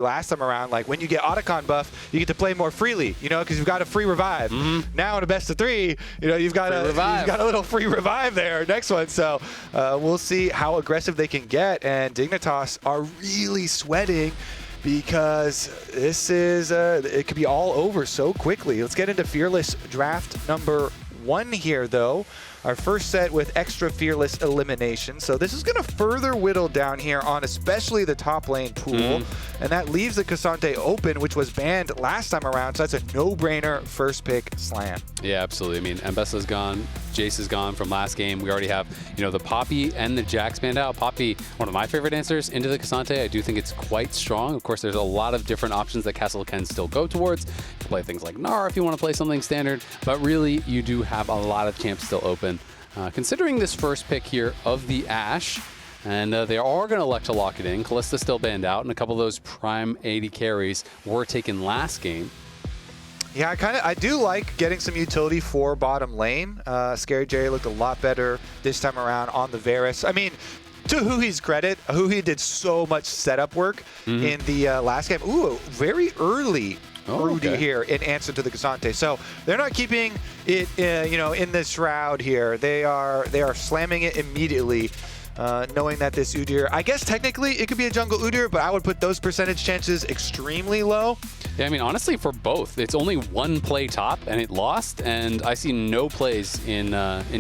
last time around, like when you get Otacon buff, you get to play more freely, you know, because you've got a free revive. Now in a best of 3, you know, you've got a little free revive there next one. So we'll see how aggressive they can get, and Dignitas are really sweating because this is it could be all over so quickly. Let's get into Fearless draft number 1 here, though. Our first set with extra Fearless elimination. So this is going to further whittle down here on especially the top lane pool. And that leaves the Ksante open, which was banned last time around. So that's a no-brainer first pick slam. Yeah, absolutely. I mean, Mbessa's gone. Jace is gone from last game. We already have, you know, the Poppy and the Jax banned out. Poppy, one of my favorite answers into the Ksante. I do think it's quite strong. Of course, there's a lot of different options that Castle can still go towards. You can play things like Gnar if you want to play something standard. But really, you do have a lot of champs still open. Considering this first pick here of the Ashe, and they are going to elect to lock it in. Kallista's still banned out, and a couple of those prime AD carries were taken last game. Yeah, I do like getting some utility for bottom lane. ScaryJerry looked a lot better this time around on the Varus. I mean, to Huhi's credit, Huhi did so much setup work in the last game. Ooh, very early Rudy here in answer to the Ksante. So they're not keeping it, you know, in this shroud here. They are slamming it immediately, knowing that this Udyr, I guess technically it could be a jungle Udyr, but I would put those percentage chances extremely low. Yeah, I mean, honestly, for both, it's only one play top, and it lost, and I see no plays in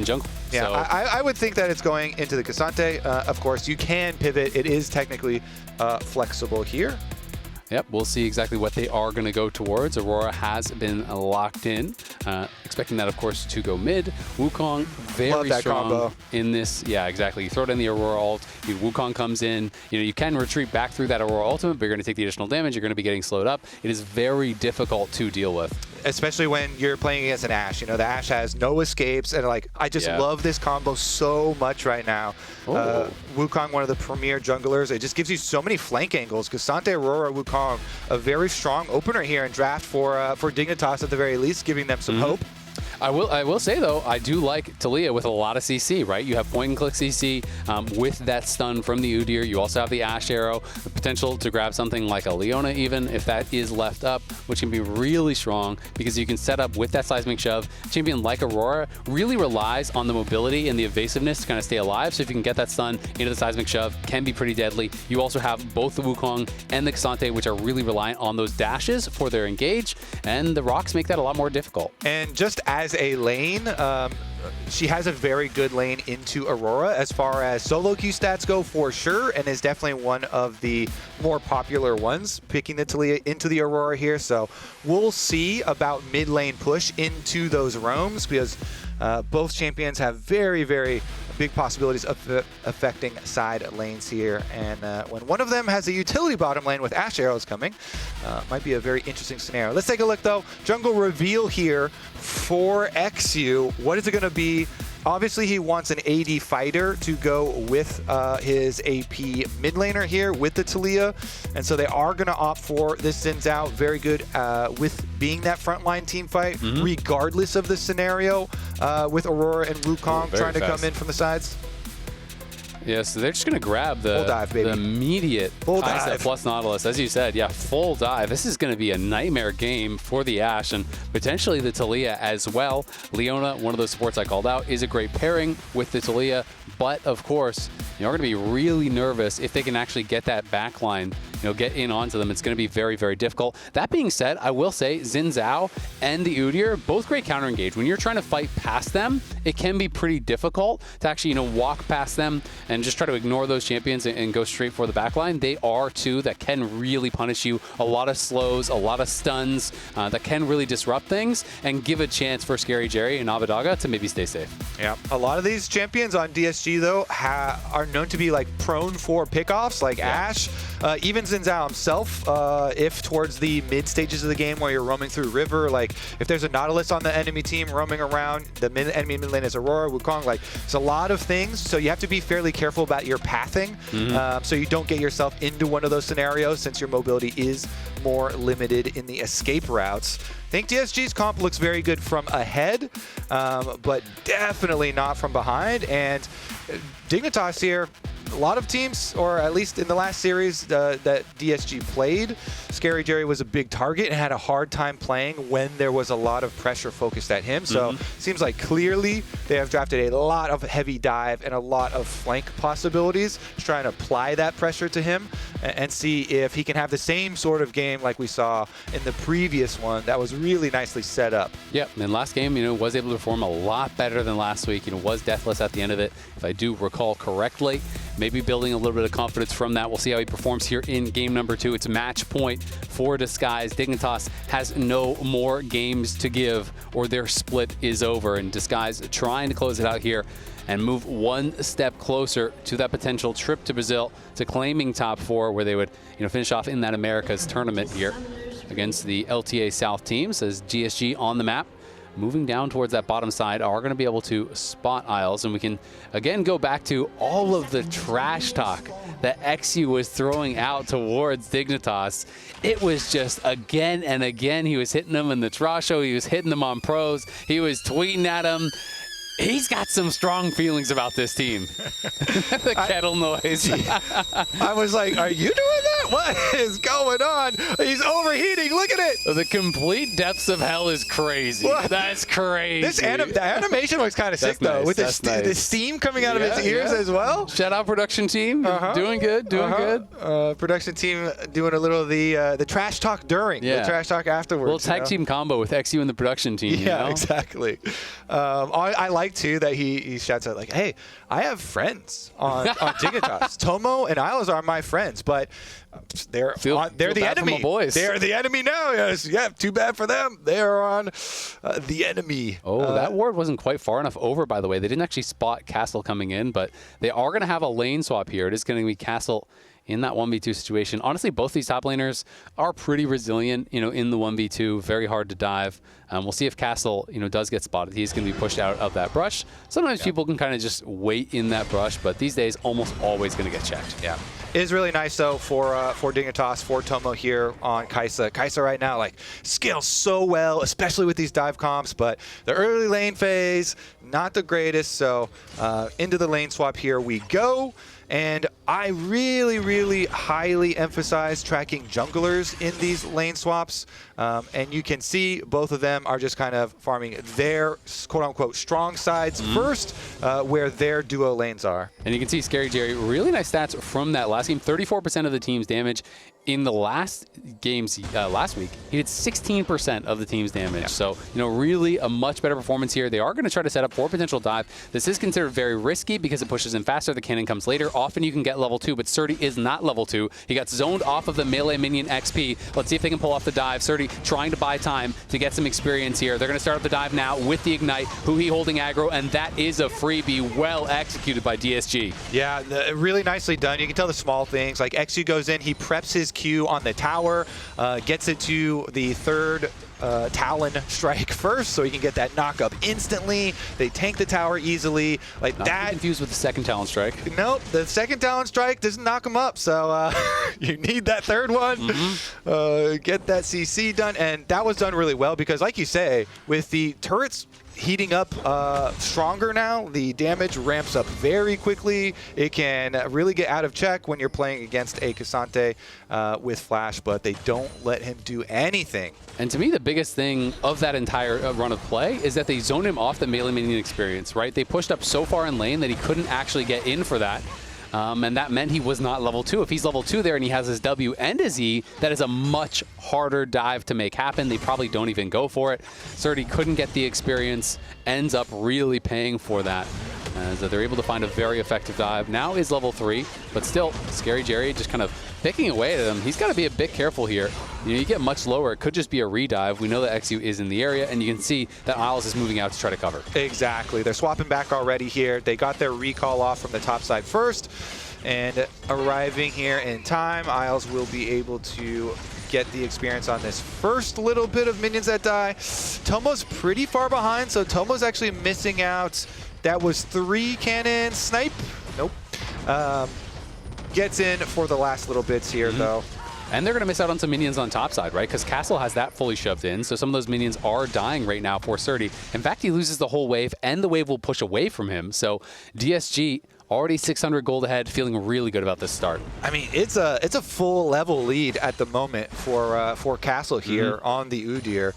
jungle. Yeah, so. I would think that it's going into the Ksante. Of course, you can pivot. It is technically flexible here. Yep, we'll see exactly what they are going to go towards. Aurora has been locked in. Expecting that, of course, to go mid. Wukong, very strong combo in this. Yeah, exactly. You throw it in the Aurora ult. Wukong comes in. You know, you can retreat back through that Aurora ultimate, but you're going to take the additional damage. You're going to be getting slowed up. It is very difficult to deal with. Especially when you're playing against an Ashe. You know, the Ashe has no escapes, and like, I just love this combo so much right now. Wukong, one of the premier junglers, it just gives you so many flank angles. Ksante, Aurora, Wukong, a very strong opener here in draft for Dignitas at the very least, giving them some hope. I will say, though, I do like Taliyah with a lot of CC, right? You have point-and-click CC with that stun from the Udyr. You also have the Ashe arrow, the potential to grab something like a Leona even, if that is left up, which can be really strong because you can set up with that seismic shove. A champion like Aurora really relies on the mobility and the evasiveness to kind of stay alive, so if you can get that stun into the seismic shove, can be pretty deadly. You also have both the Wukong and the Ksante, which are really reliant on those dashes for their engage, and the rocks make that a lot more difficult. And just as a lane, she has a very good lane into Aurora as far as solo queue stats go, for sure, and is definitely one of the more popular ones, picking the Taliyah into the Aurora here. So we'll see about mid lane push into those roams, because both champions have very, very big possibilities of affecting side lanes here. And when one of them has a utility bottom lane with Ashe arrows coming, might be a very interesting scenario. Let's take a look, though. Jungle reveal here for eXyu. What is it going to be? Obviously, he wants an AD fighter to go with his AP mid laner here with the Taliyah. And so they are going to opt for this Xin Zhao. Very good with being that frontline team fight, regardless of the scenario, with Aurora and Wukong trying to come in from the sides. Yeah, so they're just going to grab the immediate Kaisa plus Nautilus. As you said, yeah, full dive. This is going to be a nightmare game for the Ashe and potentially the Taliyah as well. Leona, one of those supports I called out, is a great pairing with the Taliyah. But, of course, you're going to be really nervous if they can actually get that backline, you know, get in onto them. It's going to be very, very difficult. That being said, I will say Xin Zhao and the Udyr, both great counter engage. When you're trying to fight past them, it can be pretty difficult to actually, you know, walk past them and just try to ignore those champions and go straight for the backline. They are two that can really punish you. A lot of slows, a lot of stuns that can really disrupt things and give a chance for ScaryJerry and Abbedage to maybe stay safe. Yeah, a lot of these champions on DSG, though, are known to be like prone for pickoffs, like Ashe. Even Xin Zhao himself, if towards the mid stages of the game where you're roaming through river, like if there's a Nautilus on the enemy team roaming around, the enemy mid lane is Aurora, Wukong, like it's a lot of things. So you have to be fairly careful about your pathing, so you don't get yourself into one of those scenarios, since your mobility is more limited in the escape routes. I think DSG's comp looks very good from ahead, but definitely not from behind. And Dignitas here, a lot of teams, or at least in the last series that DSG played, ScaryJerry was a big target and had a hard time playing when there was a lot of pressure focused at him. So seems like clearly they have drafted a lot of heavy dive and a lot of flank possibilities to try and apply that pressure to him and see if he can have the same sort of game like we saw in the previous one that was really nicely set up. Yep, and last game, was able to perform a lot better than last week. Was deathless at the end of it, if I do recall correctly. Maybe building a little bit of confidence from that. We'll see how he performs here in game number 2. It's match point for Disguise. Dignitas has no more games to give or their split is over. And Disguise trying to close it out here and move one step closer to that potential trip to Brazil to claiming top 4, where they would finish off in that Americas tournament here against the LTA South teams as DSG on the map. Moving down towards that bottom side are going to be able to spot Isles, and we can again go back to all of the trash talk that eXyu was throwing out towards Dignitas. It was just again and again he was hitting them in the Trash show, he was hitting them on pros, he was tweeting at them. He's got some strong feelings about this team. The kettle noise. I was like, are you doing that? What is going on? He's overheating. Look at it. The complete depths of hell is crazy. What? That's crazy. The animation looks kind of sick, though, with the steam coming out of his ears as well. Shout out production team. Doing good, doing good. Production team doing a little of the trash talk during, the trash talk afterwards. Little tag team combo with eXyu and the production team. Yeah, exactly. I like too that he shouts out like, hey, I have friends on Dignitas. Tomo and Isles are my friends, but they're the enemy. Boys. They're the enemy now. Yes, yeah, too bad for them. They are on the enemy. Oh, that ward wasn't quite far enough over, by the way. They didn't actually spot Castle coming in, but they are going to have a lane swap here. It is going to be Castle in that 1v2 situation. Honestly, both these top laners are pretty resilient, in the 1v2, very hard to dive. We'll see if Castle, does get spotted. He's going to be pushed out of that brush. Sometimes people can kind of just wait in that brush, but these days, almost always going to get checked. Yeah. It is really nice, though, for Dignitas, for Tomo here on Kaisa. Kaisa right now, scales so well, especially with these dive comps, but the early lane phase, not the greatest. So into the lane swap here we go. And I really, really highly emphasize tracking junglers in these lane swaps. And you can see both of them are just kind of farming their quote-unquote strong sides first, where their duo lanes are. And you can see ScaryJerry, really nice stats from that last game. 34% of the team's damage. In the last games last week, he did 16% of the team's damage. Yeah. So, really a much better performance here. They are going to try to set up for a potential dive. This is considered very risky because it pushes in faster. The cannon comes later. Often you can get level 2, but Srtty is not level 2. He got zoned off of the melee minion XP. Let's see if they can pull off the dive. Srtty trying to buy time to get some experience here. They're going to start up the dive now with the Ignite. Huhi holding aggro, and that is a freebie well executed by DSG. Yeah, really nicely done. You can tell the small things. Like eXyu goes in, he preps his Q on the tower, gets it to the third Talon strike first, so he can get that knock up instantly. They tank the tower easily. Not that confused with the second Talon strike. Nope, the second Talon strike doesn't knock him up, so you need that third one. Get that CC done, and that was done really well because, like you say, with the turrets heating up stronger now, the damage ramps up very quickly. It can really get out of check when you're playing against a Ksante with Flash, but they don't let him do anything. And to me, the biggest thing of that entire run of play is that they zoned him off the melee minion experience, right? They pushed up so far in lane that he couldn't actually get in for that. And that meant he was not level 2. If he's level 2 there and he has his W and his E, that is a much harder dive to make happen. They probably don't even go for it. Srtty couldn't get the experience, ends up really paying for that. As they're able to find a very effective dive. Now is level 3, but still, ScaryJerry just kind of picking away at him. He's got to be a bit careful here. You get much lower, it could just be a redive. We know that eXyu is in the area, and you can see that Isles is moving out to try to cover. Exactly. They're swapping back already here. They got their recall off from the top side first, and arriving here in time, Isles will be able to get the experience on this first little bit of minions that die. Tomo's pretty far behind, so Tomo's actually missing out. That was 3 cannons. Snipe? Nope. Gets in for the last little bits here, though. And they're going to miss out on some minions on top side, right? Because Castle has that fully shoved in, so some of those minions are dying right now for Srtty. In fact, he loses the whole wave, and the wave will push away from him. So DSG Already 600 gold ahead, feeling really good about this start. I mean, it's a full level lead at the moment for Castle here on the Udyr.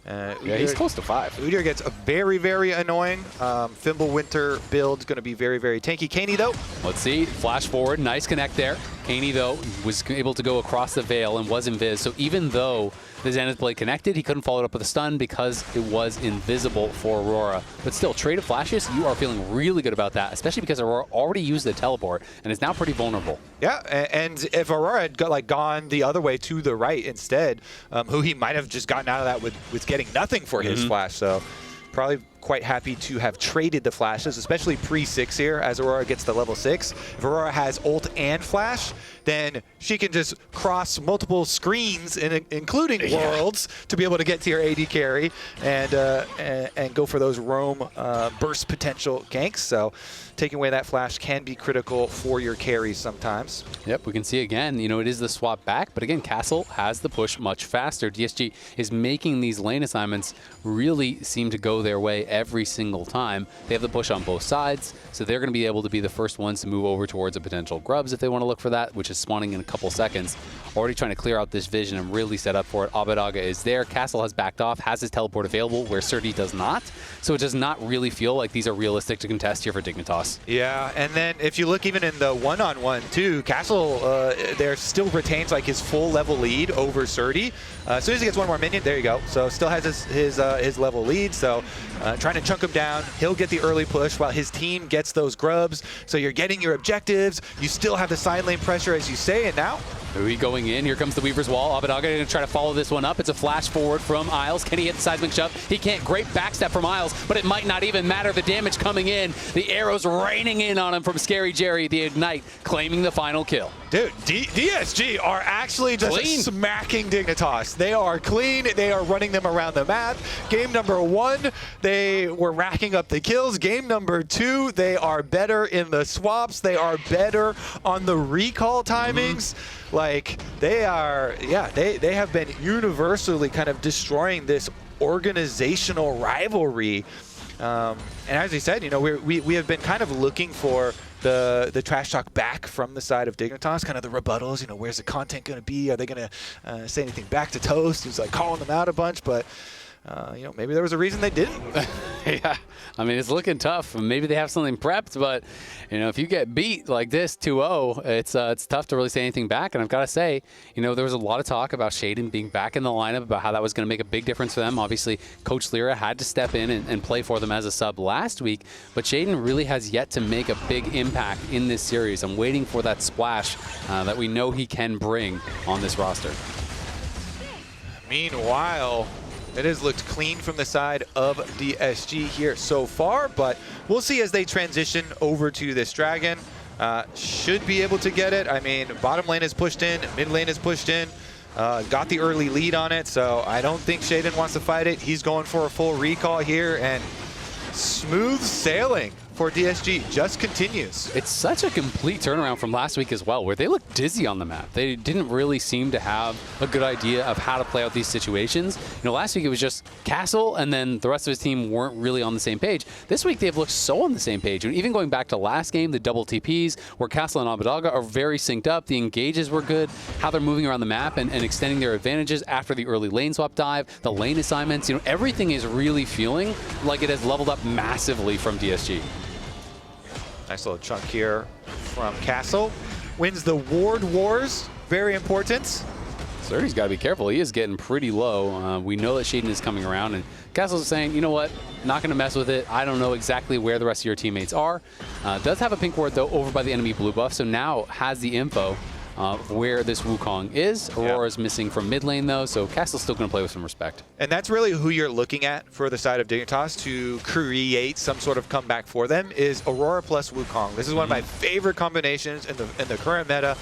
Yeah, he's close to 5. Udyr gets a very, very annoying Fimbulwinter build. Going to be very, very tanky. Keine, though. Let's see. Flash forward. Nice connect there. Keine, though, was able to go across the veil and was invis. So even though the Zenith Blade connected, he couldn't follow it up with a stun because it was invisible for Aurora. But still, trade of flashes, you are feeling really good about that, especially because Aurora already used the teleport and is now pretty vulnerable. Yeah, and if Aurora had gone the other way to the right instead, Huhi might have just gotten out of that with getting nothing for his flash. So probably quite happy to have traded the flashes, especially pre-6 here as Aurora gets to level 6. If Aurora has ult and flash, then she can just cross multiple screens, including worlds, to be able to get to your AD carry and go for those roam burst potential ganks. So taking away that flash can be critical for your carries sometimes. Yep, we can see again, you know, it is the swap back, but again, Castle has the push much faster. DSG is making these lane assignments really seem to go their way every single time. They have the push on both sides, so they're going to be able to be the first ones to move over towards a potential grubs if they want to look for that, which is spawning in a couple seconds. Already trying to clear out this vision and really set up for it. Abbedage is there. Castle has backed off, has his teleport available, where Srtty does not. So it does not really feel like these are realistic to contest here for Dignitas. Yeah, and then if you look even in the one-on-one too, Castle there still retains like his full level lead over Srtty. As soon as he gets one more minion, there you go. So still has his level lead. So trying to chunk him down. He'll get the early push while his team gets those grubs. So you're getting your objectives. You still have the side lane pressure, as you say, and now Huhi going in. Here comes the Weaver's Wall. Abbedage going to try to follow this one up. It's a flash forward from Isles. Can he hit the seismic shove? He can't. Great backstep from Isles, but it might not even matter. The damage coming in. The arrows raining in on him from ScaryJerry. The Ignite claiming the final kill. Dude, DSG are actually just smacking Dignitas. They are clean. They are running them around the map. Game number 1, they were racking up the kills. Game number 2, they are better in the swaps. They are better on the recall timings. Like, they are, yeah, they have been universally kind of destroying this organizational rivalry. And as he said, you know, we have been kind of looking for the trash talk back from the side of Dignitas, kind of the rebuttals, you know, where's the content going to be? Are they going to say anything back to Toast? Who's like calling them out a bunch, but you know, maybe there was a reason they didn't. Yeah, I mean, it's looking tough. Maybe they have something prepped, but, you know, if you get beat like this 2-0, it's tough to really say anything back. And I've got to say, you know, there was a lot of talk about Shaden being back in the lineup, about how that was going to make a big difference for them. Obviously, Coach Lira had to step in and play for them as a sub last week, but Shaden really has yet to make a big impact in this series. I'm waiting for that splash that we know he can bring on this roster. Meanwhile, it has looked clean from the side of DSG here so far, but we'll see as they transition over to this Dragon. Should be able to get it. I mean, bottom lane is pushed in, mid lane is pushed in, got the early lead on it, so I don't think Shaden wants to fight it. He's going for a full recall here, and smooth sailing for DSG just continues. It's such a complete turnaround from last week as well, where they looked dizzy on the map. They didn't really seem to have a good idea of how to play out these situations. You know, last week it was just Castle, and then the rest of his team weren't really on the same page. This week they've looked so on the same page. And even going back to last game, the double TPs, where Castle and Abbedage are very synced up. The engages were good, how they're moving around the map and extending their advantages after the early lane swap dive, the lane assignments. You know, everything is really feeling like it has leveled up massively from DSG. Nice little chunk here from Castle. Wins the Ward Wars, very important. Srtty's got to be careful. He is getting pretty low. We know that Shaden is coming around, and Castle's saying, you know what, not going to mess with it. I don't know exactly where the rest of your teammates are. Does have a pink ward, though, over by the enemy blue buff, so now has the info where this Wukong is. Aurora's missing from mid lane, though, so Castle's still going to play with some respect. And that's really who you're looking at for the side of Dignitas to create some sort of comeback for them, is Aurora plus Wukong. This is one of my favorite combinations in the current meta.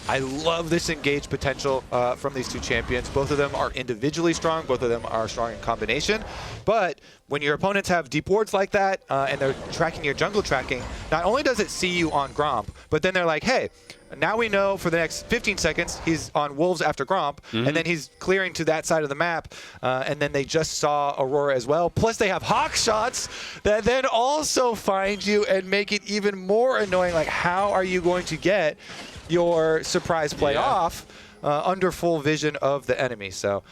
I love this engaged potential from these two champions. Both of them are individually strong. Both of them are strong in combination. But when your opponents have deep wards like that and they're tracking your jungle tracking, not only does it see you on Gromp, but then they're like, hey, Now we know for the next 15 seconds he's on Wolves after Gromp, and then he's clearing to that side of the map, and then they just saw Aurora as well. Plus they have hawk shots that then also find you and make it even more annoying. Like, how are you going to get your surprise play off under full vision of the enemy? So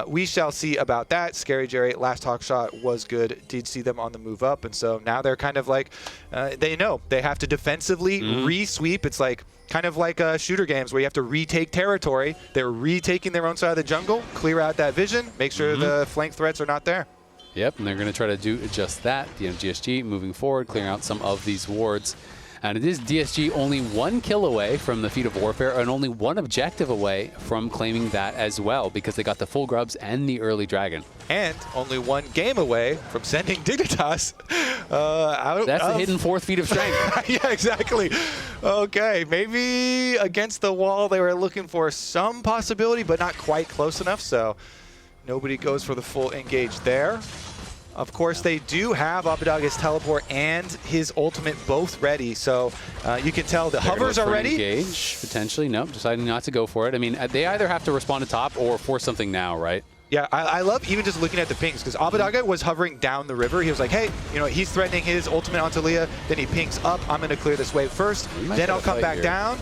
we shall see about that. ScaryJerry, last hawk shot was good. Did see them on the move up, and so now they're kind of like, they know they have to defensively re-sweep. It's like kind of like shooter games where you have to retake territory. They're retaking their own side of the jungle, clear out that vision, make sure the flank threats are not there. Yep, and they're going to try to do just that. The DSG moving forward, clearing out some of these wards. And it is DSG only 1 kill away from the feat of warfare and only 1 objective away from claiming that as well, because they got the full grubs and the early dragon. And only 1 game away from sending Dignitas out. That's the hidden 4th feat of strength. Yeah, exactly. Okay, maybe against the wall they were looking for some possibility, but not quite close enough, so nobody goes for the full engage there. Of course, they do have Abbedage's teleport and his ultimate both ready, so you can tell the hovers are ready. Engage, potentially. Nope, deciding not to go for it. I mean, they either have to respond to top or force something now, right? Yeah, I love even just looking at the pings, because Abbedage was hovering down the river. He was like, hey, you know, he's threatening his ultimate on Taliyah, then he pings up. I'm going to clear this wave first, then I'll come back down.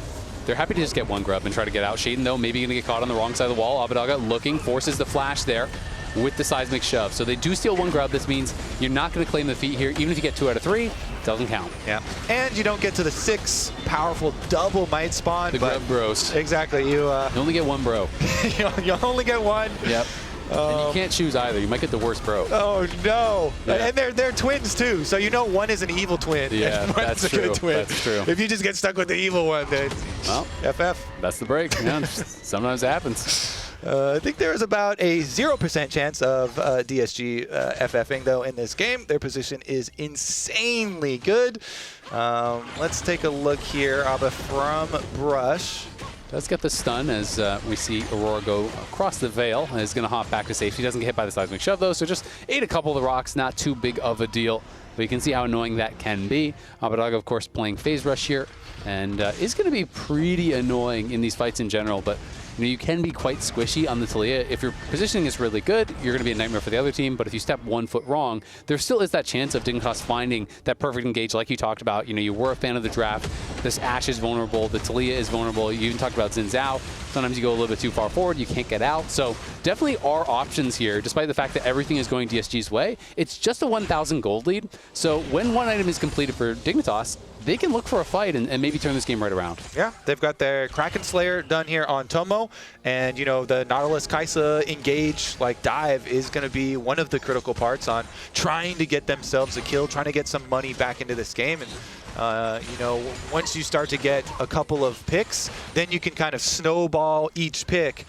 They're happy to just get 1 grub and try to get out. Shaden, though, maybe going to get caught on the wrong side of the wall. Abbedage looking, forces the flash there with the seismic shove. So they do steal 1 grub. This means you're not going to claim the feat here. Even if you get 2 out of 3, it doesn't count. Yeah. And you don't get to the 6 powerful double might spawn. The grub bros. Exactly. You only get 1 bro. You only get 1. Yep. And you can't choose either. You might get the worst bro. Oh, no. Yeah. And they're twins, too. So you know one is an evil twin. Yeah, and that's a true. Good twin. That's true. If you just get stuck with the evil one, then well, FF. That's the break. Yeah, sometimes it happens. I think there is about a 0% chance of DSG FFing, though, in this game. Their position is insanely good. Let's take a look here. Abba from Brush. Does get the stun as we see Aurora go across the veil. And is going to hop back to safety. Doesn't get hit by the seismic shove, though, so just ate a couple of the rocks. Not too big of a deal. But you can see how annoying that can be. Abbedage, of course, playing phase rush here. And is going to be pretty annoying in these fights in general. But you know, you can be quite squishy on the Taliyah. If your positioning is really good, you're going to be a nightmare for the other team. But if you step 1 foot wrong, there still is that chance of Dignitas finding that perfect engage like you talked about. You know, you were a fan of the draft. This Ashe is vulnerable. The Taliyah is vulnerable. You even talked about Xin Zhao. Sometimes you go a little bit too far forward. You can't get out. So definitely are options here, despite the fact that everything is going DSG's way. It's just a 1,000 gold lead. So when 1 item is completed for Dignitas, they can look for a fight and maybe turn this game right around. Yeah, they've got their Kraken Slayer done here on Tomo, and you know the Nautilus Kaisa engage like dive is going to be one of the critical parts on trying to get themselves a kill, trying to get some money back into this game. And you know, once you start to get a couple of picks, then you can kind of snowball each pick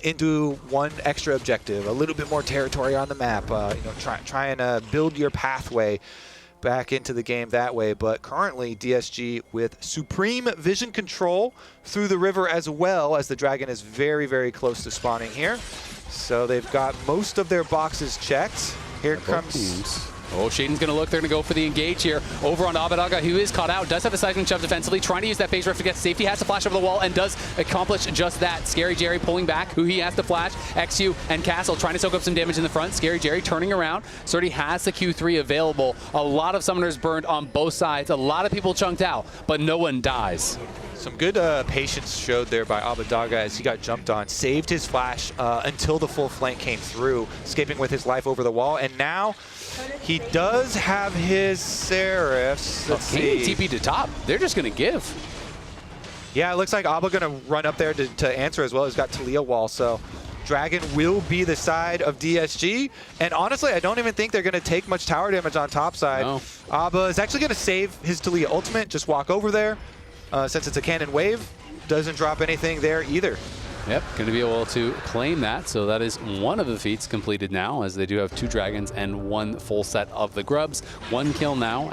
into 1 extra objective, a little bit more territory on the map. You know, try and build your pathway back into the game that way. But currently DSG with supreme vision control through the river, as well as the dragon is very, very close to spawning here. So they've got most of their boxes checked. Here comes... Oh, Shaden's going to look. They're going to go for the engage here. Over on Abbedage, who is caught out. Does have the seismic shove defensively. Trying to use that phase rush to get safety. Has to flash over the wall and does accomplish just that. ScaryJerry pulling back. Huhi has to flash. eXyu and Castle trying to soak up some damage in the front. ScaryJerry turning around. Srtty has the Q3 available. A lot of summoners burned on both sides. A lot of people chunked out, but no one dies. Some good patience showed there by Abbedage as he got jumped on. Saved his flash until the full flank came through, escaping with his life over the wall. And now he does have his Seraphs. Let's see. TP to top. They're just going to give. Yeah, it looks like Abba going to run up there to answer as well. He's got Taliyah wall, so Dragon will be the side of DSG. And honestly, I don't even think they're going to take much tower damage on top side. No. Abba is actually going to save his Taliyah ultimate, just walk over there. Since it's a cannon wave, doesn't drop anything there either. Yep, going to be able to claim that. So that is 1 of the feats completed now, as they do have 2 dragons and 1 full set of the grubs. 1 kill now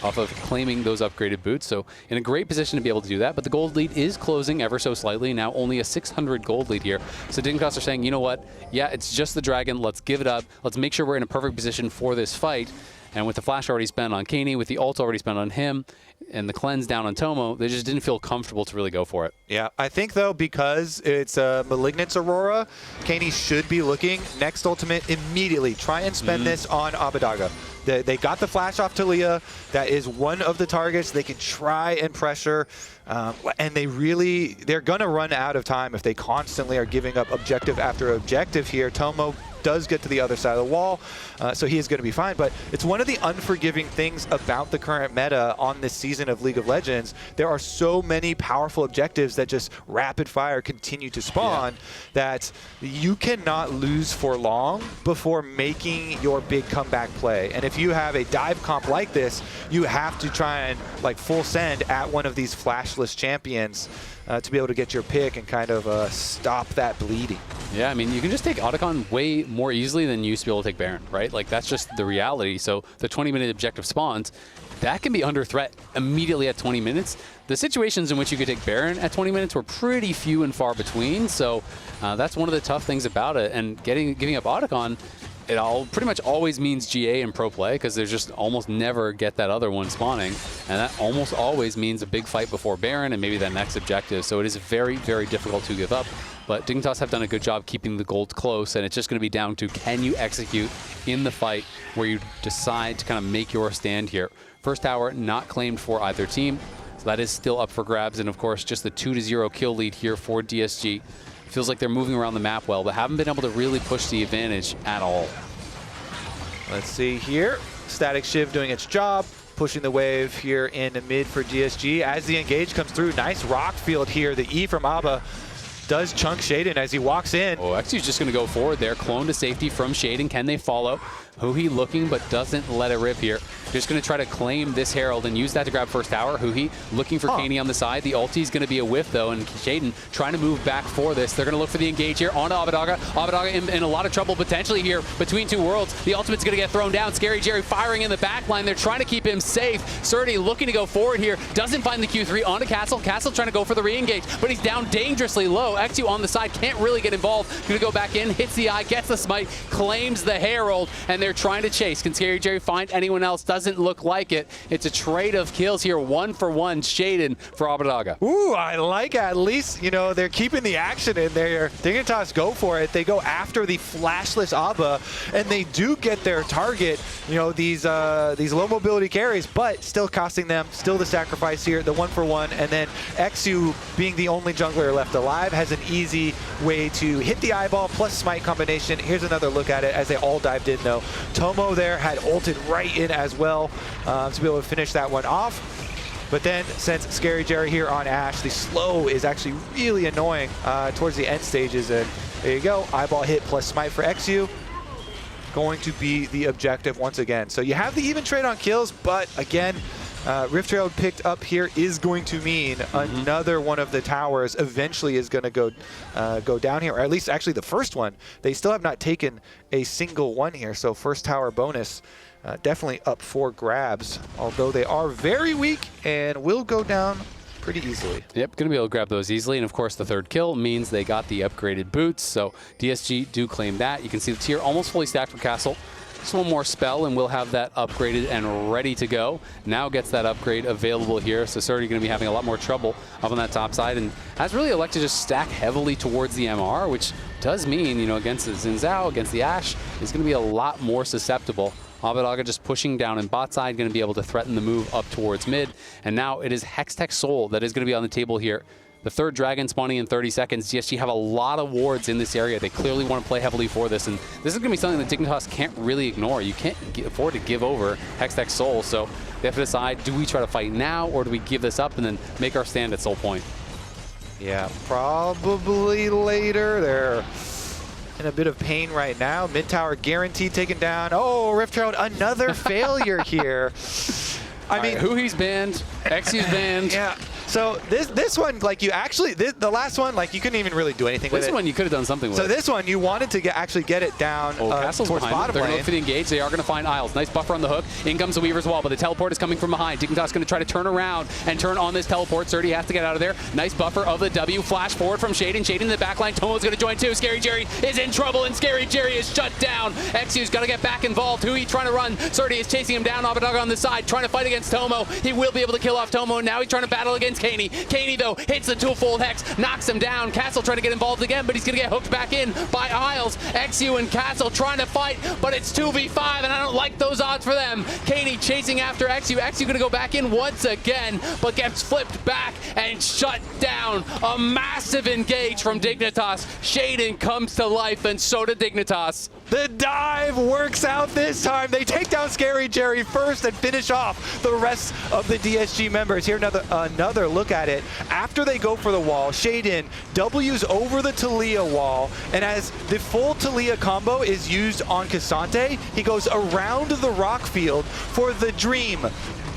off of claiming those upgraded boots. So in a great position to be able to do that. But the gold lead is closing ever so slightly. Now only a 600 gold lead here. So Dignitas are saying, you know what? Yeah, it's just the dragon. Let's give it up. Let's make sure we're in a perfect position for this fight. And with the flash already spent on Keine, with the ult already spent on him, and the cleanse down on Tomo, they just didn't feel comfortable to really go for it. Yeah, I think, though, because it's a Malignance Aurora, Keine should be looking next ultimate immediately. Try and spend this on Abbedage. They got the flash off Taliyah. That is one of the targets they can try and pressure. And they're going to run out of time if they constantly are giving up objective after objective here. Tomo does get to the other side of the wall, so he is going to be fine. But it's one of the unforgiving things about the current meta on this season of League of Legends. There are so many powerful objectives that just rapid fire continue to spawn that you cannot lose for long before making your big comeback play. And if you have a dive comp like this, you have to try and like full send at one of these flashless champions to be able to get your pick and kind of stop that bleeding. Yeah, I mean, you can just take Otacon way more easily than you used to be able to take Baron, right? Like, that's just the reality. So the 20-minute objective spawns, that can be under threat immediately at 20 minutes. The situations in which you could take Baron at 20 minutes were pretty few and far between. So that's one of the tough things about it. And giving up Otacon, it pretty much always means GA in pro play, because there's just almost never get that other one spawning. And that almost always means a big fight before Baron and maybe that next objective. So it is very, very difficult to give up. But Dignitas have done a good job keeping the gold close, and it's just going to be down to, can you execute in the fight where you decide to kind of make your stand here. First tower not claimed for either team, so that is still up for grabs. And of course, just the 2-0 kill lead here for DSG. Feels like they're moving around the map well, but haven't been able to really push the advantage at all. Let's see here. Static Shiv doing its job, pushing the wave here in the mid for DSG. As the engage comes through, nice rock field here. The E from Abba does chunk Shaden as he walks in. Oh, eXyu's just going to go forward there. Clone to safety from Shaden. Can they follow? Huhi looking, but doesn't let it rip here. Just going to try to claim this Herald and use that to grab first tower. Huhi looking for Keine on the side. The ulti's going to be a whiff, though, and Shaden trying to move back for this. They're going to look for the engage here on Abbedage. Abbedage in a lot of trouble potentially here between two worlds. The ultimate's going to get thrown down. ScaryJerry firing in the back line. They're trying to keep him safe. Srtty looking to go forward here. Doesn't find the Q3 onto Castle. Castle trying to go for the re-engage, but he's down dangerously low. eXyu on the side can't really get involved. Going to go back in, hits the eye, gets the smite, claims the Herald, and they're trying to chase. Can ScaryJerry find anyone else? Doesn't look like it. It's a trade of kills here, 1-for-1. Shaden for Abbedage. Ooh, I like it. At least, you know, they're keeping the action in there. Dignitas go for it. They go after the flashless Abba, and they do get their target, you know, these low mobility carries, but still costing them, still the sacrifice here, the 1-for-1, and then eXyu, being the only jungler left alive, has an easy way to hit the eyeball plus smite combination. Here's another look at it as they all dived in, though. Tomo there had ulted right in as well to be able to finish that one off. But then, since ScaryJerry here on Ashe, the slow is actually really annoying towards the end stages. And there you go, eyeball hit plus smite for eXyu. Going to be the objective once again. So you have the even trade on kills, but again, Rift Herald picked up here is going to mean another one of the towers eventually is going to go down here, or at least actually the first one. They still have not taken a single one here, so first tower bonus definitely up for grabs, although they are very weak and will go down pretty easily. Yep, going to be able to grab those easily, and of course the third kill means they got the upgraded boots, so DSG do claim that. You can see the tier almost fully stacked for Castle. Just one more spell and we'll have that upgraded and ready to go. Now gets that upgrade available here, so Srtty going to be having a lot more trouble up on that top side, and has really elected to just stack heavily towards the MR, which does mean, you know, against the Xin Zhao, against the Ashe, is going to be a lot more susceptible. Abbedage just pushing down in bot side, going to be able to threaten the move up towards mid, and now it is Hextech Soul that is going to be on the table here. The third dragon spawning in 30 seconds. DSG have a lot of wards in this area. They clearly want to play heavily for this, and this is going to be something that Dignitas can't really ignore. You can't afford to give over Hextech Soul, so they have to decide, do we try to fight now, or do we give this up and then make our stand at Soul Point? Yeah, probably later. They're in a bit of pain right now. Mid tower guaranteed taken down. Oh, Rift Herald, another failure here. I mean, Huhi's banned, eXyu's banned. Yeah. So this one, like you actually, the last one, like you couldn't even really do anything with it. This one you could have done something with. So this one you wanted to actually get it down Castle's towards bottom They're lane. going to the engage. They are going to find Isles. Nice buffer on the hook. In comes the Weaver's Wall, but the teleport is coming from behind. Dignitas going to try to turn around and turn on this teleport. Srtty has to get out of there. Nice buffer of the W. Flash forward from Shaden. Shaden in the backline. Tomo's going to join too. ScaryJerry is in trouble, and ScaryJerry is shut down. eXyu's got to get back involved. Huhi trying to run. Srtty is chasing him down. Abbedage on the side, trying to fight against Tomo. He will be able to kill off Tomo. Now he's trying to battle against Keine. Keine, though, hits the twofold hex, knocks him down. Castle trying to get involved again, but he's going to get hooked back in by Isles. eXyu and Castle trying to fight, but it's 2v5, and I don't like those odds for them. Keine chasing after eXyu. eXyu going to go back in once again, but gets flipped back and shut down. A massive engage from Dignitas. Shaden comes to life, and so did Dignitas. The dive works out this time. They take down ScaryJerry first and finish off the rest of the DSG members. Here another look at it. After they go for the wall, Shaden W's over the Taliyah wall, and as the full Taliyah combo is used on Ksante, he goes around the rock field for the dream.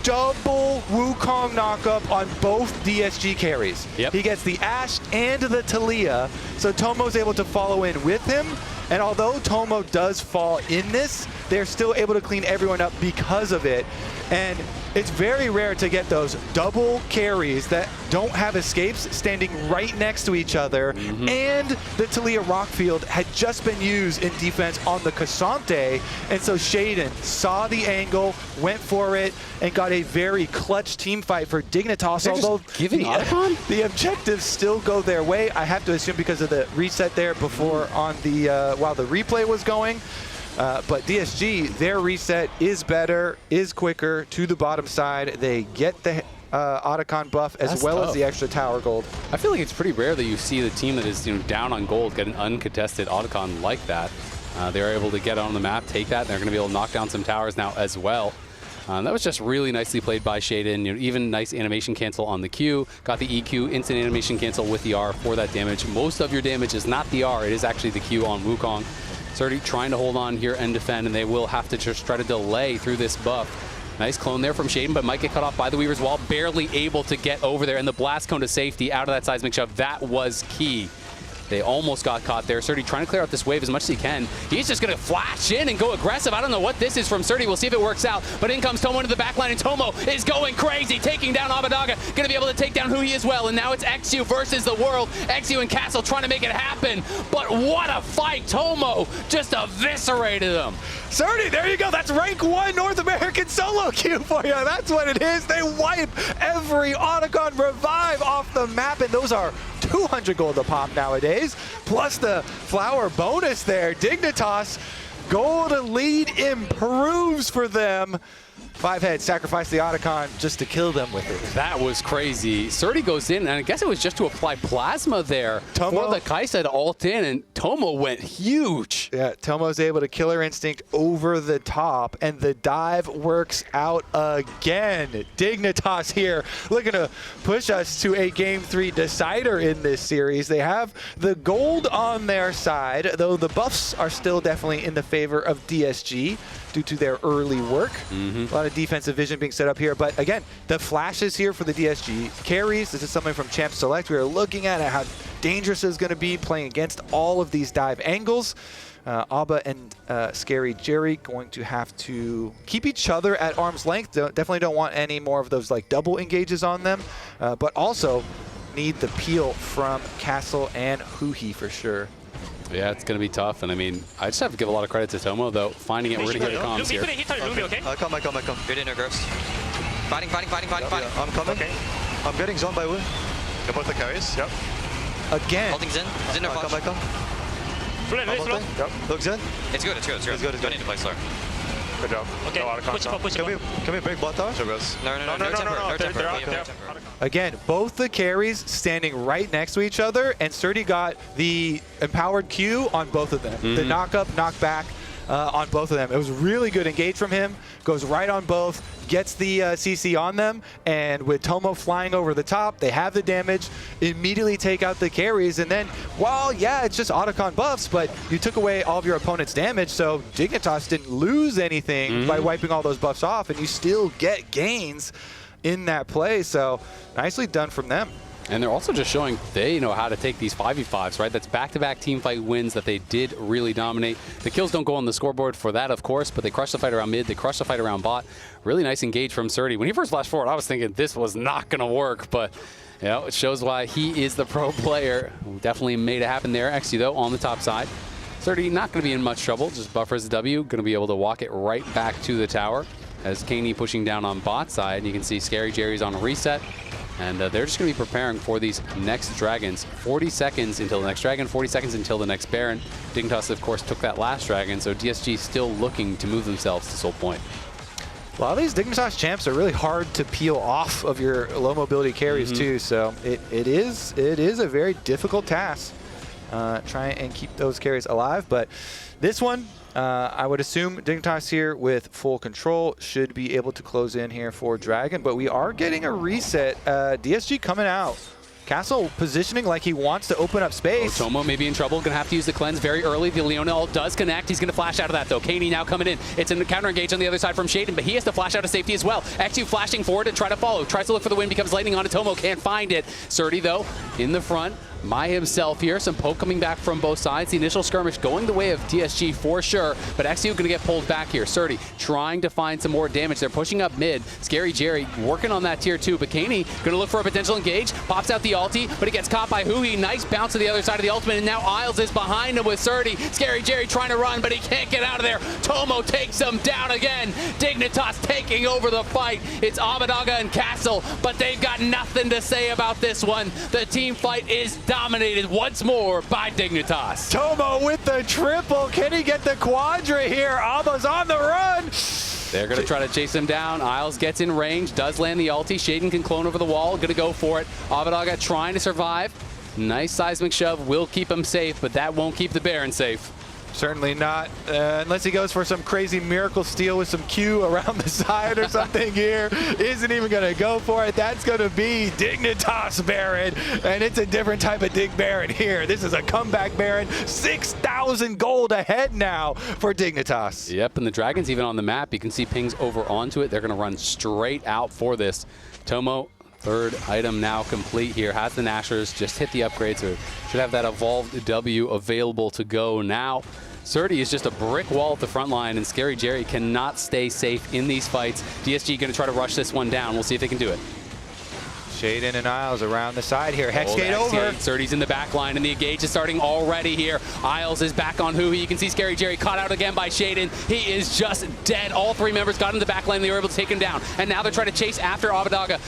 Double Wukong knockup on both DSG carries. Yep. He gets the Ashe and the Taliyah, so Tomo's able to follow in with him. And although Tomo does fall in this, they're still able to clean everyone up because of it. And it's very rare to get those double carries that don't have escapes standing right next to each other. And the Taliyah Rockfield had just been used in defense on the Ksante. And so Shaden saw the angle, went for it, and got a very clutch team fight for Dignitas. Although giving the objectives still go their way, I have to assume because of the reset there before on the while the replay was going. But DSG, their reset is better, is quicker to the bottom side. They get the Otacon buff as well as the extra tower gold. I feel like it's pretty rare that you see the team that is down on gold get an uncontested Otacon like that. They're able to get on the map, take that, and they're going to be able to knock down some towers now as well. That was just really nicely played by Shaden. Even nice animation cancel on the Q. Got the EQ, instant animation cancel with the R for that damage. Most of your damage is not the R, it is actually the Q on Wukong. Srtty trying to hold on here and defend, and they will have to just try to delay through this buff. Nice clone there from Shaden, but might get cut off by the Weaver's Wall. Barely able to get over there, and the blast cone to safety out of that seismic shove. That was key. They almost got caught there. Srtty trying to clear out this wave as much as he can. He's just going to flash in and go aggressive. I don't know what this is from Srtty. We'll see if it works out. But in comes Tomo into the back line, and Tomo is going crazy, taking down Abbedage. Going to be able to take down Huhi as well. And now it's eXyu versus the world. eXyu and Castle trying to make it happen. But what a fight. Tomo just eviscerated them. Srtty, there you go. That's rank 1 North American solo queue for you. That's what it is. They wipe every Otacon revive off the map, and those are 200 gold a pop nowadays, plus the flower bonus there. Dignitas, gold lead improves for them. 5 heads, sacrifice the Otacon just to kill them with it. That was crazy. Srtty goes in, and I guess it was just to apply plasma there for the Kaisa to ult in, and Tomo went huge. Yeah, Tomo's able to Killer Instinct over the top, and the dive works out again. Dignitas here looking to push us to a Game 3 decider in this series. They have the gold on their side, though the buffs are still definitely in the favor of DSG due to their early work. A lot of defensive vision being set up here, but again, the flashes here for the DSG carries. This is something from Champ Select. We are looking at how dangerous it's going to be playing against all of these dive angles. Abba and ScaryJerry going to have to keep each other at arm's length. Definitely don't want any more of those like double engages on them, but also need the peel from Castle and Huhi for sure. Yeah, it's going to be tough, and I mean, I just have to give a lot of credit to Tomo, though, finding it. We're going to get the comms here. Okay. I come. Good in, Gross. Fighting. Yeah, I'm coming. Okay. I'm getting zoned by Wu. Got both the carries. Yep. Again. Holding Xin. Xin or flash. I come. Yep. Look, Zen. It's good. Don't need to play slower. Good job. Okay. Can we break bot tower? Sure goes. No. Temper. Again, both the carries standing right next to each other, and Srtty got the empowered Q on both of them. The knock up, knock back on both of them. It was really good engage from him. Goes right on both, gets the CC on them, and with Tomo flying over the top, they have the damage, immediately take out the carries, and then, well, yeah, it's just Otacon buffs, but you took away all of your opponent's damage, so Dignitas didn't lose anything by wiping all those buffs off, and you still get gains. in that play. So nicely done from them. And they're also just showing they know how to take these 5v5s, right? That's back-to-back team fight wins that they did really dominate. The kills don't go on the scoreboard for that, of course, but they crush the fight around mid, they crush the fight around bot. Really nice engage from Srtty. When he first flashed forward, I was thinking this was not going to work, but you know, it shows why he is the pro player. Definitely made it happen there. eXyu, though, on the top side. Srtty not going to be in much trouble, just buffers the W, going to be able to walk it right back to the tower. As Keine pushing down on bot side, you can see ScaryJerry's on a reset. And they're just going to be preparing for these next dragons. 40 seconds until the next dragon, 40 seconds until the next Baron. Dignitas, of course, took that last dragon, so DSG still looking to move themselves to Soul Point. A lot of these Dignitas champs are really hard to peel off of your low mobility carries too, so it is a very difficult task trying and keep those carries alive. But this one, I would assume Dignitas here with full control should be able to close in here for Dragon, but we are getting a reset. DSG coming out. Castle positioning like he wants to open up space. Oh, Tomo may be in trouble. Going to have to use the cleanse very early. The Leona ult does connect. He's going to flash out of that, though. Keine now coming in. It's a counter engage on the other side from Shaden, but he has to flash out of safety as well. eXyu flashing forward to try to follow. Tries to look for the win, becomes lightning on to Tomo. Can't find it. Srtty, though, in the front. By himself here. Some poke coming back from both sides. The initial skirmish going the way of DSG for sure, but eXyu going to get pulled back here. Srtty trying to find some more damage. They're pushing up mid. ScaryJerry working on that tier 2, but Keine going to look for a potential engage. Pops out the ulti, but he gets caught by Huhi. Nice bounce to the other side of the ultimate, and now Isles is behind him with Srtty. ScaryJerry trying to run, but he can't get out of there. Tomo takes him down again. Dignitas taking over the fight. It's Abbedage and Castle, but they've got nothing to say about this one. The team fight is dominated once more by Dignitas. Tomo with the triple. Can he get the quadra here? Abba's on the run. They're going to try to chase him down. Isles gets in range, does land the ulti. Shaden can clone over the wall, going to go for it. Abbedage trying to survive. Nice seismic shove, will keep him safe, but that won't keep the Baron safe. Certainly not, unless he goes for some crazy miracle steal with some Q around the side or something here. Isn't even going to go for it. That's going to be Dignitas Baron, and it's a different type of Dig Baron here. This is a comeback Baron. 6,000 gold ahead now for Dignitas. Yep, and the Dragon's even on the map. You can see pings over onto it. They're going to run straight out for this. Tomo, third item now complete here. Has the Nashers, just hit the upgrade, so should have that evolved W available to go now. Srtty is just a brick wall at the front line, and ScaryJerry cannot stay safe in these fights. DSG going to try to rush this one down. We'll see if they can do it. Shaden and Isles around the side here. Hexgate over. Srtty's in the back line, and the engage is starting already here. Isles is back on Huhi. You can see ScaryJerry caught out again by Shaden. He is just dead. All three members got in the back line. They were able to take him down. And now they're trying to chase after Abbedage.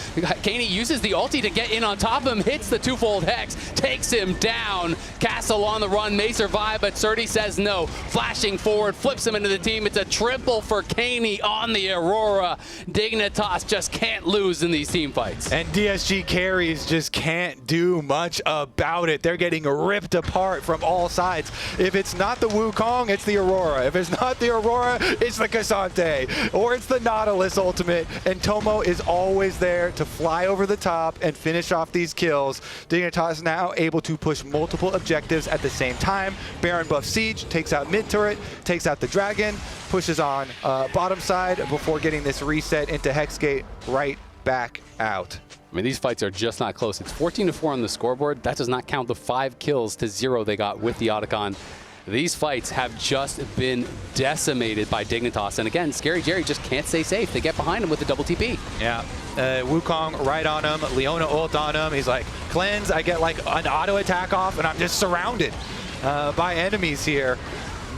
Keine uses the ulti to get in on top of him, hits the twofold hex, takes him down. Castle on the run, may survive, but Srtty says no. Flashing forward, flips him into the team. It's a triple for Keine on the Aurora. Dignitas just can't lose in these team fights. And DSG carries just can't do much about it. They're getting ripped apart from all sides. If it's not the Wukong, it's the Aurora. If it's not the Aurora, it's the Ksante, or it's the Nautilus ultimate. And Tomo is always there to fly over the top and finish off these kills. Dignitas now able to push multiple objectives at the same time. Baron buff Siege, takes out mid turret, takes out the Dragon, pushes on bottom side before getting this reset into Hexgate right back out. I mean, these fights are just not close. It's 14-4 on the scoreboard. That does not count the 5 kills to 0 they got with the Otacon. These fights have just been decimated by Dignitas. And again, ScaryJerry just can't stay safe. They get behind him with the double TP. Yeah, Wukong right on him, Leona ult on him. He's like, cleanse, I get like an auto attack off, and I'm just surrounded by enemies here.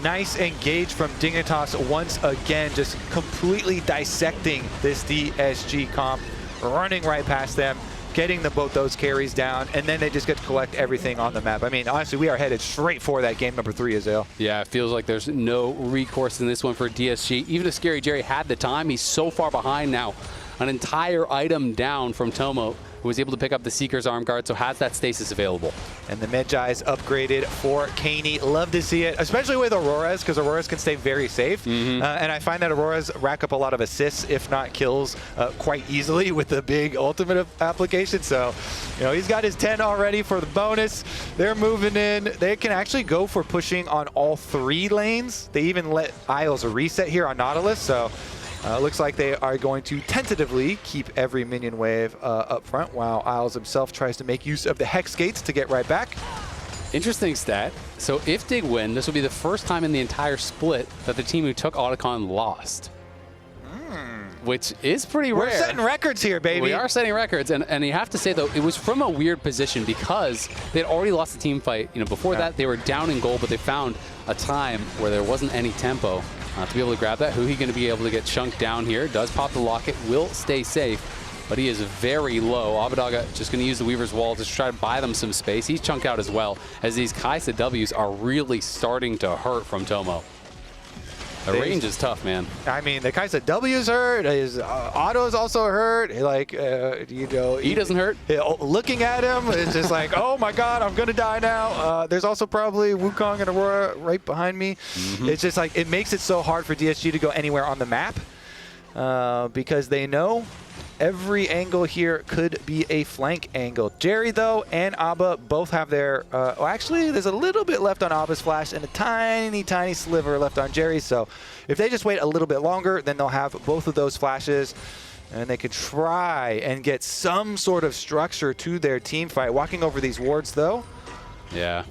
Nice engage from Dignitas once again, just completely dissecting this DSG comp, running right past them, getting both those carries down, and then they just get to collect everything on the map. I mean, honestly, we are headed straight for that game number 3, Azael. Yeah, it feels like there's no recourse in this one for DSG. Even if ScaryJerry had the time, he's so far behind now. An entire item down from Tomo, who was able to pick up the Seeker's arm guard, so has that stasis available. And the Medjai's upgraded for Keine. Love to see it, especially with Auroras, because Auroras can stay very safe. And I find that Auroras rack up a lot of assists, if not kills, quite easily with the big ultimate application. So, you know, he's got his 10 already for the bonus. They're moving in. They can actually go for pushing on all 3 lanes. They even let Isles reset here on Nautilus, so Looks like they are going to tentatively keep every minion wave up front, while Isles himself tries to make use of the Hex Gates to get right back. Interesting stat. So if Dig win, this will be the first time in the entire split that the team who took Otacon lost. Which is pretty rare. We're setting records here, baby. We are setting records, and you have to say, though, it was from a weird position because they had already lost the team fight. You know, before that, they were down in goal, but they found a time where there wasn't any tempo to be able to grab that. Huhi going to be able to get chunked down here. Does pop the locket, will stay safe, but he is very low. Abbedage just going to use the Weaver's Wall to try to buy them some space. He's chunked out as well, as these Kaisa Ws are really starting to hurt from Tomo. The range is tough, man. I mean, the Kaisa W's hurt. His auto is also hurt. Like, you know, he doesn't hurt. Looking at him, it's just like, oh my God, I'm gonna die now. There's also probably Wukong and Aurora right behind me. It's just like it makes it so hard for DSG to go anywhere on the map because they know every angle here could be a flank angle. Jerry, though, and Abba both have their... well, actually, there's a little bit left on Abba's flash and a tiny, tiny sliver left on Jerry. So if they just wait a little bit longer, then they'll have both of those flashes. And they could try and get some sort of structure to their team fight. Walking over these wards, though. Yeah.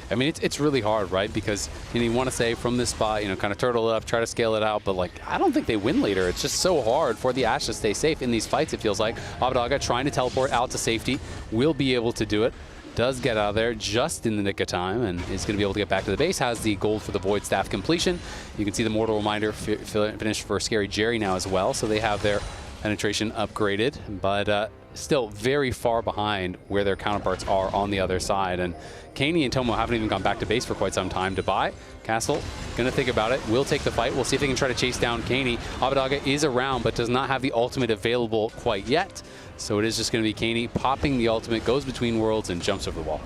I mean, it's really hard, right? Because you want to say from this spot, kind of turtle it up, try to scale it out, but like I don't think they win later. It's just so hard for the Ashe to stay safe in these fights. It feels like Abbedage trying to teleport out to safety, will be able to do it. Does get out of there just in the nick of time, and is going to be able to get back to the base. Has the gold for the Void Staff completion. You can see the Mortal Reminder finished for ScaryJerry now as well, so they have their penetration upgraded, but still very far behind where their counterparts are on the other side. And Keine and Tomo haven't even gone back to base for quite some time. To buy Castle, gonna think about it, will take the fight. We'll see if they can try to chase down Keine. Abbedage is around, but does not have the ultimate available quite yet. So it is just gonna be Keine popping the ultimate, goes between worlds, and jumps over the wall.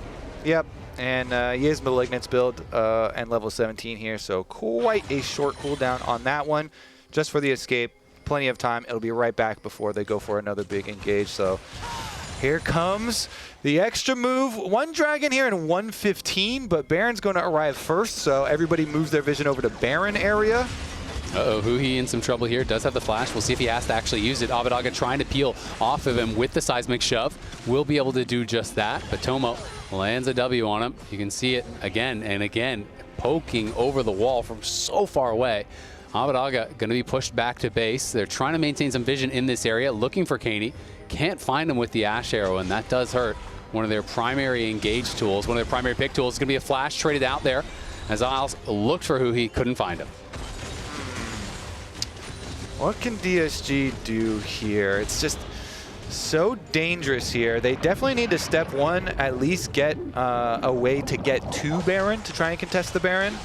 Yep, and he is Malignant's build and level 17 here, so quite a short cooldown on that one. Just for the escape, plenty of time. It'll be right back before they go for another big engage. So here comes the extra move. One dragon here in 115, but Baron's going to arrive first, so everybody moves their vision over to Baron area. Uh-oh, Huhi in some trouble here. Does have the flash. We'll see if he has to actually use it. Abbedage trying to peel off of him with the seismic shove. Will be able to do just that, but Tomo lands a W on him. You can see it again and again, poking over the wall from so far away. Abbedage going to be pushed back to base. They're trying to maintain some vision in this area, looking for Keine. Can't find him with the Ashe arrow, and that does hurt. One of their primary engage tools, one of their primary pick tools is going to be a flash traded out there. As Isles looked for Huhi, couldn't find him. What can DSG do here? It's just so dangerous here. They definitely need to step one, at least get a way to get to Baron to try and contest the Baron.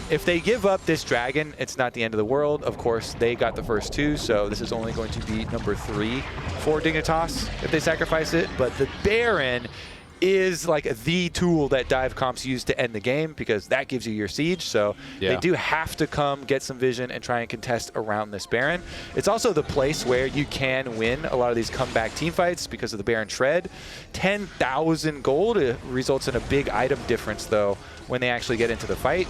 If they give up this dragon, it's not the end of the world. Of course, they got the first two, so this is only going to be number 3 for Dignitas if they sacrifice it. But the Baron is like the tool that dive comps use to end the game, because that gives you your siege. So they do have to come get some vision and try and contest around this Baron. It's also the place where you can win a lot of these comeback team fights because of the Baron Shred. 10,000 gold results in a big item difference, though, when they actually get into the fight.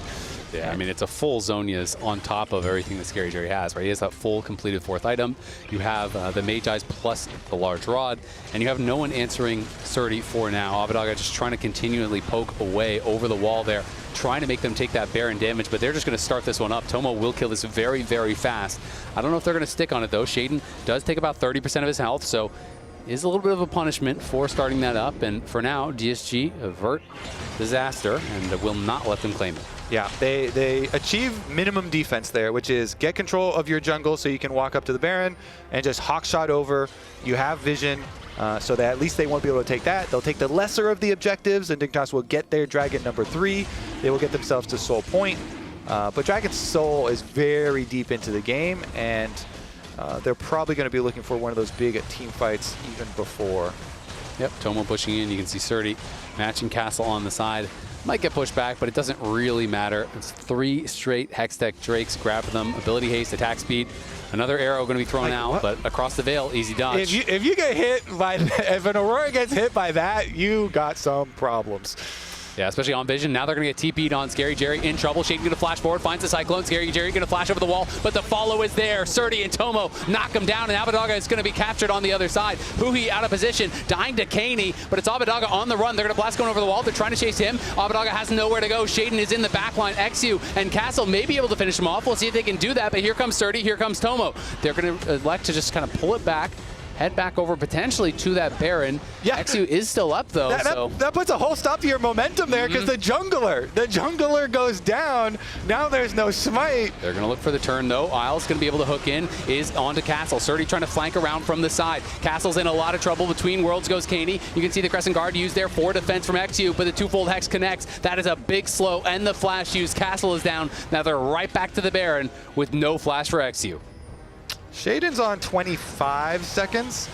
Yeah, I mean, it's a full Zonia's on top of everything that ScaryJerry has, right? He has that full completed 4th item. You have the Mage Eyes plus the large rod, and you have no one answering Srtty for now. Abbedage just trying to continually poke away over the wall there, trying to make them take that Baron damage, but they're just going to start this one up. Tomo will kill this very, very fast. I don't know if they're going to stick on it, though. Shaden does take about 30% of his health, so is a little bit of a punishment for starting that up. And for now, DSG avert disaster and will not let them claim it. Yeah, they achieve minimum defense there, which is get control of your jungle so you can walk up to the Baron and just hawkshot over. You have vision, so that at least they won't be able to take that. They'll take the lesser of the objectives, and Dignitas will get their dragon number 3. They will get themselves to Soul Point. But Dragon's Soul is very deep into the game, and they're probably going to be looking for one of those big team fights even before. Yep, Tomo pushing in. You can see Srtty matching Castle on the side. Might get pushed back, but it doesn't really matter. It's 3 straight Hextech Drakes. Grab them. Ability haste, attack speed. Another arrow going to be thrown out, but across the veil, easy dodge. If you get hit by, if an Aurora gets hit by that, you got some problems. Yeah, especially on vision. Now they're going to get TP'd on ScaryJerry. In trouble. Shaden going to flash forward, finds the Cyclone. ScaryJerry going to flash over the wall, but the follow is there. Srtty and Tomo knock him down, and Abbedage is going to be captured on the other side. Huhi out of position, dying to Keine, but it's Abbedage on the run. They're going to blast going over the wall. They're trying to chase him. Abbedage has nowhere to go. Shaden is in the backline. eXyu and Castle may be able to finish him off. We'll see if they can do that, but here comes Srtty, here comes Tomo. They're going to elect to just kind of pull it back, head back over potentially to that Baron. Yeah. eXyu is still up though. That puts a whole stop to your momentum there, because the jungler goes down. Now there's no smite. They're going to look for the turn though. Isle's going to be able to hook in, is onto Castle. Srtty trying to flank around from the side. Castle's in a lot of trouble. Between worlds goes Keine. You can see the Crescent Guard used there for defense from eXyu, but the twofold Hex connects. That is a big slow, and the flash use. Castle is down. Now they're right back to the Baron with no flash for eXyu. Shaden's on 25 seconds.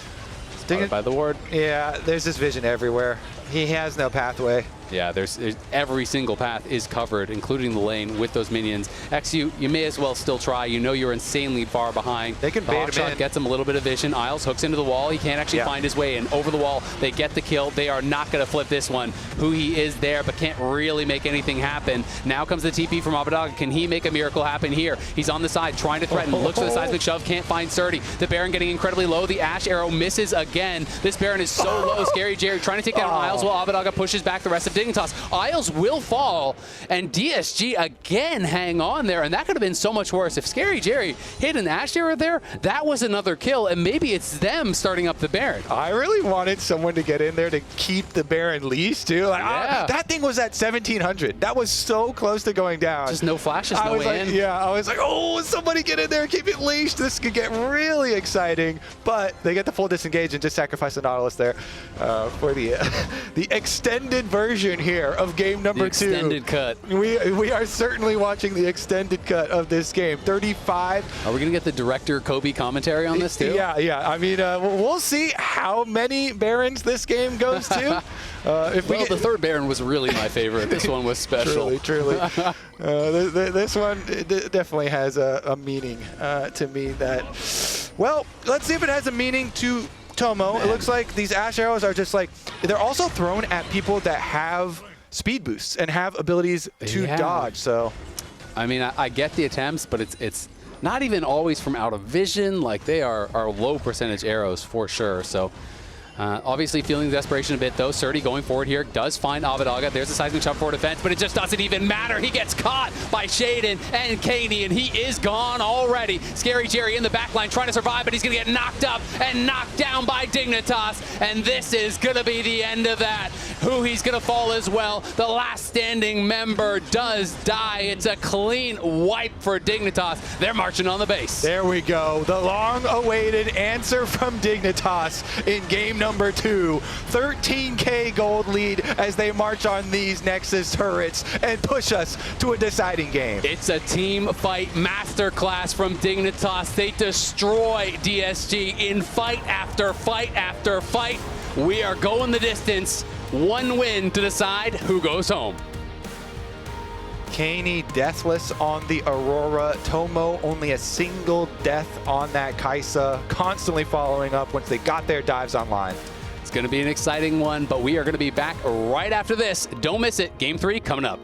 By the ward. Yeah, there's this vision everywhere. He has no pathway. Yeah, there's every single path is covered, including the lane with those minions. eXyu, you may as well still try. You know you're insanely far behind. They can bait him in. Gets him a little bit of vision. Isles hooks into the wall. He can't actually find his way in. Over the wall, they get the kill. They are not going to flip this one. Huhi is there, but can't really make anything happen. Now comes the TP from Abbedage. Can he make a miracle happen here? He's on the side, trying to threaten. Looks for the seismic shove, can't find Srtty. The Baron getting incredibly low. The Ashe arrow misses again. This Baron is so low. ScaryJerry trying to take down Isles while Abbedage pushes back the rest of Dignitas. Isles will fall, and DSG again hang on there, and that could have been so much worse. If ScaryJerry hit an Ashe arrow there, that was another kill, and maybe it's them starting up the Baron. I really wanted someone to get in there to keep the Baron leash too. Like, that thing was at 1700. That was so close to going down. Just no flashes, no way in. Yeah, I was like, oh, somebody get in there, keep it leashed. This could get really exciting, but they get the full disengage and just sacrifice the Nautilus there for the the extended version here of game number 2. Extended cut. We are certainly watching the extended cut of this game. 35. Are we going to get the director Kobe commentary on this too? Yeah. I mean, we'll see how many Barons this game goes to. The third Baron was really my favorite. This one was special. Truly. This one definitely has a meaning to me that, well, let's see if it has a meaning to Tomo. It looks like these Ashe arrows are just like, they're also thrown at people that have speed boosts and have abilities to dodge. So, I mean, I get the attempts, but it's not even always from out of vision. Like, they are low percentage arrows for sure. So obviously feeling the desperation a bit though. Srtty going forward here does find Abbedage. There's a seismic shot for defense, but it just doesn't even matter. He gets caught by Shaden and Keine, and he is gone already. ScaryJerry in the backline trying to survive, but he's going to get knocked up and knocked down by Dignitas, and this is going to be the end of that. Huhi's going to fall as well. The last standing member does die. It's a clean wipe for Dignitas. They're marching on the base. There we go. The long-awaited answer from Dignitas in game number 2. 13K gold lead as they march on these Nexus turrets and push us to a deciding game. It's a team fight masterclass from Dignitas. They destroy DSG in fight after fight after fight. We are going the distance. One win to decide who goes home. Keine deathless on the Aurora. Tomo only a single death on that Kaisa, constantly following up once they got their dives online. It's going to be an exciting one, but we are going to be back right after this. Don't miss it. Game 3 coming up.